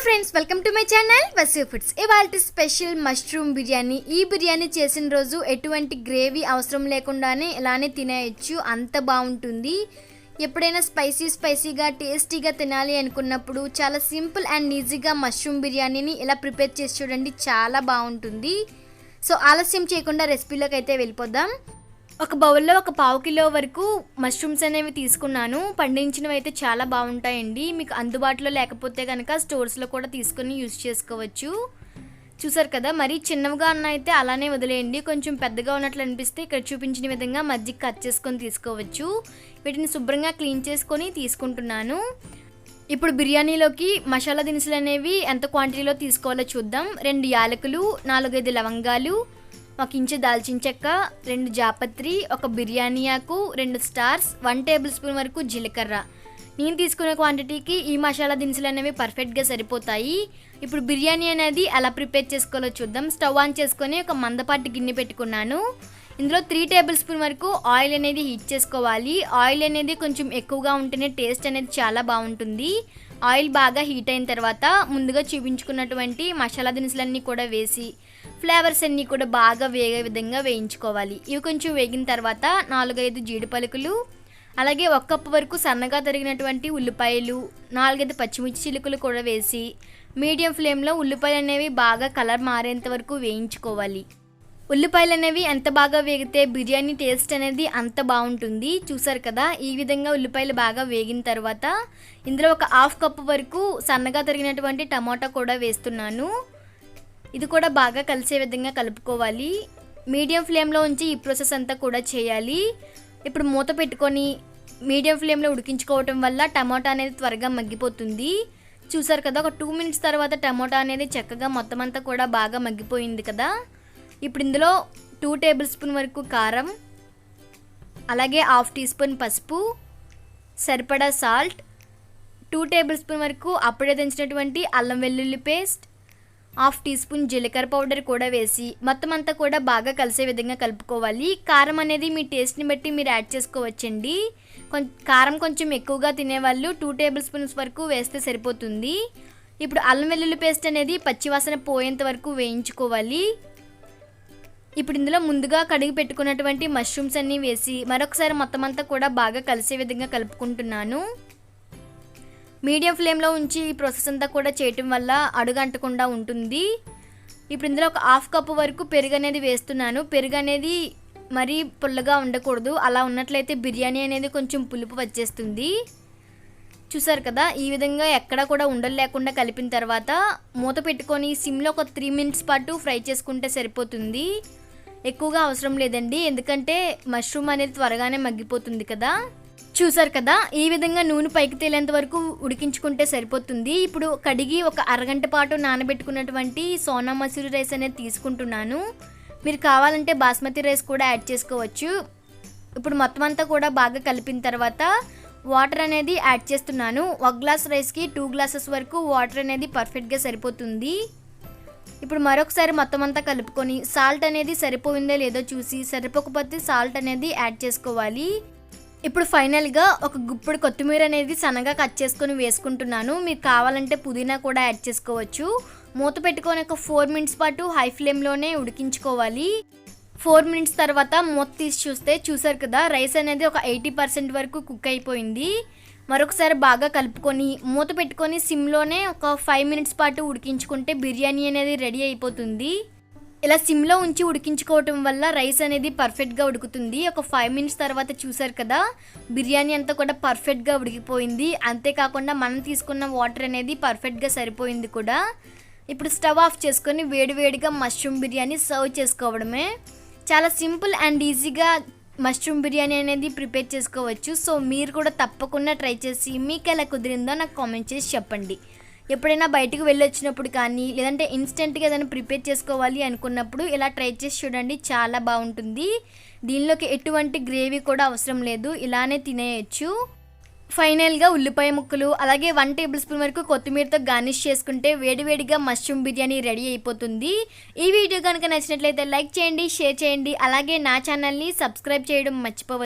Friends, welcome to my channel Vasu foods. ఇవాళ special mushroom biryani. ఈ బిర్యానీ చేసిన రోజు ఎటువంటి గ్రేవీ అవసరం లేకుండానే ఇలానే తినేయచ్చు, అంత బాగుంటుంది. ఎప్పుడైనా స్పైసీగా టేస్టీగా తినాలి అనుకున్నప్పుడు చాలా సింపుల్ అండ్ ఈజీగా మష్రూమ్ బిర్యానీని ఇలా ప్రిపేర్ చేసి చూడండి, చాలా బాగుంటుంది. సో ఆలస్యం చేయకుండా రెసిపీలోకి అయితే వెళ్ళిపోదాం. ఒక బౌల్లో ఒక పావు కిలో వరకు మష్రూమ్స్ అనేవి తీసుకున్నాను. పండించినవి అయితే చాలా బాగుంటాయండి. మీకు అందుబాటులో లేకపోతే కనుక స్టోర్స్లో కూడా తీసుకొని యూజ్ చేసుకోవచ్చు. చూసారు కదా, మరీ చిన్నవిగా అయితే అలానే వదిలేయండి. కొంచెం పెద్దగా ఉన్నట్లు అనిపిస్తే ఇక్కడ చూపించిన విధంగా మధ్యకి కట్ చేసుకొని తీసుకోవచ్చు. వీటిని శుభ్రంగా క్లీన్ చేసుకొని తీసుకుంటున్నాను. ఇప్పుడు బిర్యానీలోకి మసాలా దినుసులు అనేవి ఎంత క్వాంటిటీలో తీసుకోవాలో చూద్దాం. 2 యాలకులు, 4-5 లవంగాలు, 1 ఇంచు దాల్చిన చెక్క, 2 జాపత్రి, 1 బిర్యానీ ఆకు, 2 స్టార్స్, 1 టేబుల్ స్పూన్ వరకు జీలకర్ర. నేను తీసుకునే క్వాంటిటీకి ఈ మసాలా దినుసులు అనేవి పర్ఫెక్ట్గా సరిపోతాయి. ఇప్పుడు బిర్యానీ అనేది ఎలా ప్రిపేర్ చేసుకోవాలో చూద్దాం. స్టవ్ ఆన్ చేసుకొని ఒక మందపాటి గిన్నె పెట్టుకున్నాను. ఇందులో 3 టేబుల్ స్పూన్ వరకు ఆయిల్ అనేది హీట్ చేసుకోవాలి. ఆయిల్ అనేది కొంచెం ఎక్కువగా ఉంటేనే టేస్ట్ అనేది చాలా బాగుంటుంది. ఆయిల్ బాగా హీట్ అయిన తర్వాత ముందుగా చూపించుకున్నటువంటి మసాలా దినుసులన్నీ కూడా వేసి ఫ్లేవర్స్ అన్నీ కూడా బాగా వేగే విధంగా వేయించుకోవాలి. ఇవి కొంచెం వేగిన తర్వాత 4-5 జీడి పలుకులు, అలాగే 1 కప్పు వరకు సన్నగా తరిగినటువంటి ఉల్లిపాయలు, 4-5 పచ్చిమిర్చి చిలుకలు కూడా వేసి మీడియం ఫ్లేమ్లో ఉల్లిపాయలు అనేవి బాగా కలర్ మారేంత వరకు వేయించుకోవాలి. ఉల్లిపాయలు అనేవి ఎంత బాగా వేగితే బిర్యానీ టేస్ట్ అనేది అంత బాగుంటుంది. చూసారు కదా, ఈ విధంగా ఉల్లిపాయలు బాగా వేగిన తర్వాత ఇందులో ఒక 1/2 కప్పు వరకు సన్నగా తరిగినటువంటి టమాటా కూడా వేస్తున్నాను. ఇది కూడా బాగా కలిసే విధంగా కలుపుకోవాలి. మీడియం ఫ్లేమ్లో ఉంచి ఈ ప్రాసెస్ అంతా కూడా చేయాలి. ఇప్పుడు మూత పెట్టుకొని మీడియం ఫ్లేమ్లో ఉడికించుకోవటం వల్ల టమాటా అనేది త్వరగా మగ్గిపోతుంది. చూసారు కదా, ఒక 2 మినిట్స్ తర్వాత టమాటా అనేది చక్కగా మొత్తం అంతా కూడా బాగా మగ్గిపోయింది కదా. ఇప్పుడు ఇందులో 2 టేబుల్ స్పూన్ వరకు కారం, అలాగే 1/2 టీ స్పూన్ పసుపు, సరిపడా సాల్ట్, 2 టేబుల్ స్పూన్ వరకు అప్పుడే దంచినటువంటి అల్లం వెల్లుల్లి పేస్ట్, 1/2 టీ స్పూన్ జీలకర్ర పౌడర్ కూడా వేసి మొత్తం అంతా కూడా బాగా కలిసే విధంగా కలుపుకోవాలి. కారం అనేది మీ టేస్ట్ని బట్టి మీరు యాడ్ చేసుకోవచ్చండి. కారం కొంచెం ఎక్కువగా తినేవాళ్ళు 2 టేబుల్ స్పూన్స్ వరకు వేస్తే సరిపోతుంది. ఇప్పుడు అల్లం వెల్లుల్లి పేస్ట్ అనేది పచ్చివాసన పోయేంత వరకు వేయించుకోవాలి. ఇప్పుడు ఇందులో ముందుగా కడిగి పెట్టుకున్నటువంటి మష్రూమ్స్ అన్నీ వేసి మరొకసారి మొత్తం అంతా కూడా బాగా కలిసే విధంగా కలుపుకుంటున్నాను. మీడియం ఫ్లేమ్లో ఉంచి ఈ ప్రాసెస్ అంతా కూడా చేయటం వల్ల అడుగంటకుండా ఉంటుంది. ఇప్పుడు ఇందులో ఒక 1/2 కప్పు వరకు పెరుగు అనేది వేస్తున్నాను. పెరుగు అనేది మరీ పుల్లగా ఉండకూడదు, అలా ఉన్నట్లయితే బిర్యానీ అనేది కొంచెం పులుపు వచ్చేస్తుంది. చూసారు కదా, ఈ విధంగా ఎక్కడ కూడా ఉండలు లేకుండా కలిపిన తర్వాత మూత పెట్టుకొని సిమ్లో ఒక 3 మినిట్స్ పాటు ఫ్రై చేసుకుంటే సరిపోతుంది. ఎక్కువగా అవసరం లేదండి, ఎందుకంటే మష్రూమ్ అనేది త్వరగానే మగ్గిపోతుంది కదా. చూసారు కదా, ఈ విధంగా నూనె పైకి తేలేంత వరకు ఉడికించుకుంటే సరిపోతుంది. ఇప్పుడు కడిగి ఒక అరగంట పాటు నానబెట్టుకున్నటువంటి సోనా మసూరి రైస్ అనేది తీసుకుంటున్నాను. మీరు కావాలంటే బాస్మతి రైస్ కూడా యాడ్ చేసుకోవచ్చు. ఇప్పుడు మొత్తం అంతా కూడా బాగా కలిపిన తర్వాత వాటర్ అనేది యాడ్ చేస్తున్నాను. 1 గ్లాస్ రైస్కి 2 గ్లాసెస్ వరకు వాటర్ అనేది పర్ఫెక్ట్గా సరిపోతుంది. ఇప్పుడు మరొకసారి మొత్తం అంతా కలుపుకొని సాల్ట్ అనేది సరిపోయిందో లేదో చూసి సరిపోకపోతే సాల్ట్ అనేది యాడ్ చేసుకోవాలి. ఇప్పుడు ఫైనల్గా ఒక గుప్పుడు కొత్తిమీర అనేది సన్నగా కట్ చేసుకొని వేసుకుంటున్నాను. మీరు కావాలంటే పుదీనా కూడా యాడ్ చేసుకోవచ్చు. మూత పెట్టుకొని ఒక 4 మినిట్స్ పాటు హై ఫ్లేమ్లోనే ఉడికించుకోవాలి. 4 మినిట్స్ తర్వాత మూత తీసి చూస్తే చూసారు కదా, రైస్ అనేది ఒక 80% వరకు కుక్ అయిపోయింది. మరొకసారి బాగా కలుపుకొని మూత పెట్టుకొని సిమ్లోనే ఒక 5 మినిట్స్ పాటు ఉడికించుకుంటే బిర్యానీ అనేది రెడీ అయిపోతుంది. ఇలా సిమ్లో ఉంచి ఉడికించుకోవటం వల్ల రైస్ అనేది పర్ఫెక్ట్గా ఉడుకుతుంది. ఒక 5 మినిట్స్ తర్వాత చూసారు కదా, బిర్యానీ అంతా కూడా పర్ఫెక్ట్గా ఉడికిపోయింది. అంతేకాకుండా మనం తీసుకున్న వాటర్ అనేది పర్ఫెక్ట్గా సరిపోయింది కూడా. ఇప్పుడు స్టవ్ ఆఫ్ చేసుకొని వేడివేడిగా మష్రూమ్ బిర్యానీ సర్వ్ చేసుకోవడమే. చాలా సింపుల్ అండ్ ఈజీగా మష్రూమ్ బిర్యానీ అనేది ప్రిపేర్ చేసుకోవచ్చు. సో మీరు కూడా తప్పకుండా ట్రై చేసి మీకు ఎలా కుదిరిందో నాకు కామెంట్ చేసి చెప్పండి. ఎప్పుడైనా బయటకు వెళ్ళి వచ్చినప్పుడు కానీ లేదంటే ఇన్స్టెంట్గా ఏదైనా ప్రిపేర్ చేసుకోవాలి అనుకున్నప్పుడు ఇలా ట్రై చేసి చూడండి, చాలా బాగుంటుంది. దీనిలోకి ఎటువంటి గ్రేవీ కూడా అవసరం లేదు, ఇలానే తినేయచ్చు. ఫైనల్గా ఉల్లిపాయ ముక్కలు అలాగే 1 టేబుల్ స్పూన్ వరకు కొత్తిమీరతో గార్నిష్ చేసుకుంటే వేడివేడిగా మష్రూమ్ బిర్యానీ రెడీ అయిపోతుంది. ఈ వీడియో కనుక నచ్చినట్లయితే లైక్ చేయండి, షేర్ చేయండి, అలాగే నా ఛానల్ని సబ్స్క్రైబ్ చేయడం మర్చిపోవద్దు.